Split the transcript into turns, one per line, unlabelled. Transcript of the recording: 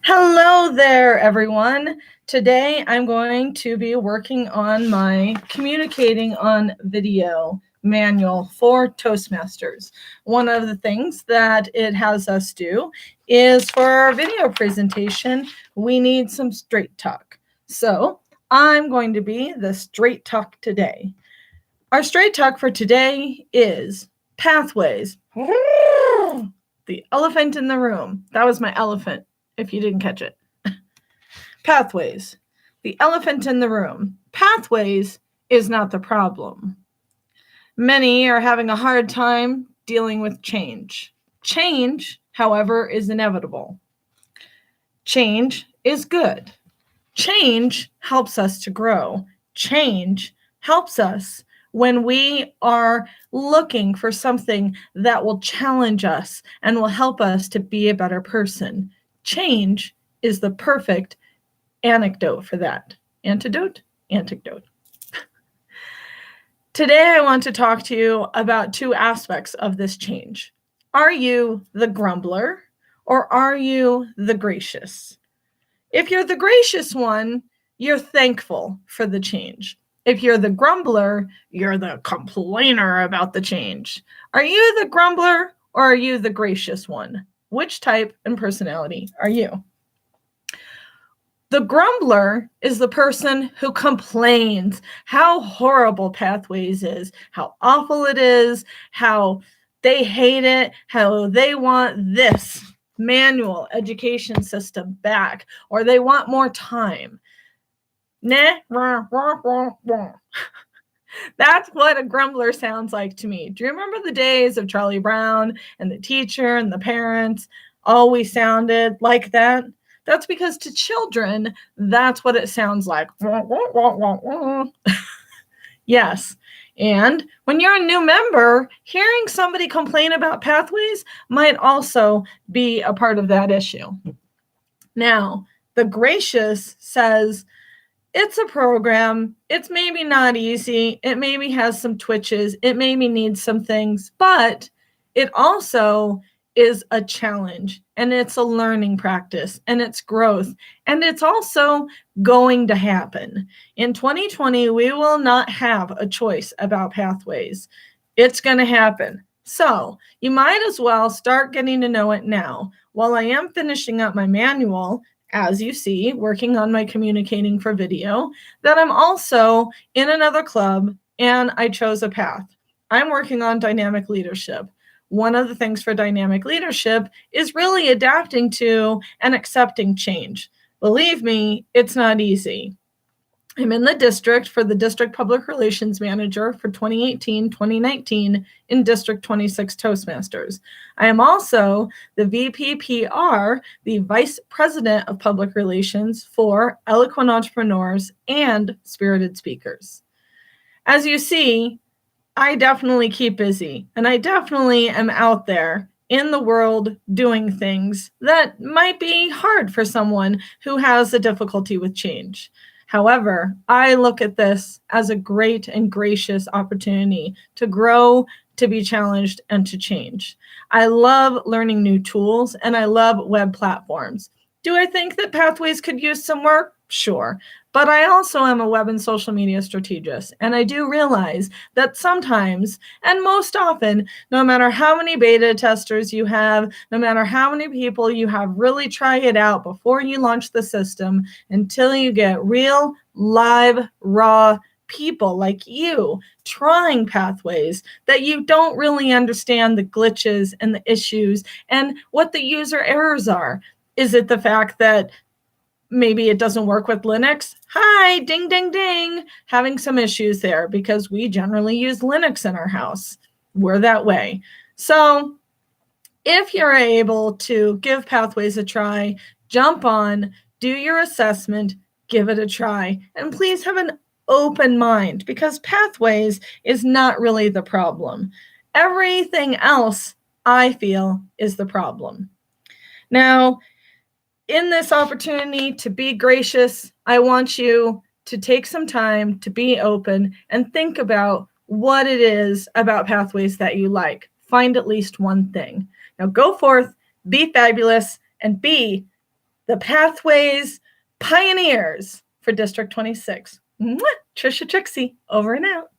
Hello there, everyone. Today I'm going to be working on my communicating on video manual for Toastmasters. One of the things that it has us do is for our video presentation, we need some straight talk. So I'm going to be the straight talk today. Our straight talk for today is pathways. The elephant in the room. That was my elephant, if you didn't catch it. Pathways. The elephant in the room. Pathways is not the problem. Many are having a hard time dealing with change. Change, however, is inevitable. Change is good. Change helps us to grow. Change helps us when we are looking for something that will challenge us and will help us to be a better person. Change is the perfect anecdote for that. Antidote? Anecdote. Today, I want to talk to you about two aspects of this change. Are you the grumbler or are you the gracious? If you're the gracious one, you're thankful for the change. If you're the grumbler, you're the complainer about the change. Are you the grumbler or are you the gracious one? Which type and personality are you? The grumbler is the person who complains how horrible Pathways is, how awful it is, how they hate it, how they want this manual education system back, or they want more time. Nah, rah, rah, rah, rah. That's what a grumbler sounds like to me. Do you remember the days of Charlie Brown and the teacher and the parents always sounded like that? That's because to children, that's what it sounds like. Yes. And when you're a new member, hearing somebody complain about Pathways might also be a part of that issue. Now, the gracious says, it's a program. It's maybe not easy. It maybe has some twitches. It maybe needs some things, but it also is a challenge and it's a learning practice and it's growth and it's also going to happen. In 2020, we will not have a choice about Pathways. It's going to happen. So you might as well start getting to know it now. While I am finishing up my manual, as you see, working on my communicating for video, that I'm also in another club and I chose a path. I'm working on dynamic leadership. One of the things for dynamic leadership is really adapting to and accepting change. Believe me, it's not easy. I'm in the district for the District Public Relations Manager for 2018-2019 in District 26 Toastmasters. I am also the VPPR, the Vice President of Public Relations for Eloquent Entrepreneurs and Spirited Speakers. As you see, I definitely keep busy, and I definitely am out there in the world doing things that might be hard for someone who has a difficulty with change. However, I look at this as a great and gracious opportunity to grow, to be challenged, and to change. I love learning new tools, and I love web platforms. Do I think that Pathways could use some work? Sure. But I also am a web and social media strategist, and I do realize that sometimes, and most often, no matter how many beta testers you have, no matter how many people you have really try it out before you launch the system, until you get real, live, raw people like you trying Pathways, that you don't really understand the glitches and the issues and what the user errors are. Is it the fact that maybe it doesn't work with Linux? Hi, ding, ding, ding. Having some issues there because we generally use Linux in our house. We're that way. So if you're able to give Pathways a try, jump on, do your assessment, give it a try, and please have an open mind because Pathways is not really the problem. Everything else, I feel, is the problem. Now, in this opportunity to be gracious, I want you to take some time to be open and think about what it is about Pathways that you like. Find at least one thing. Now go forth, be fabulous, and be the Pathways pioneers for District 26. Mwah! Trisha Trixie, over and out.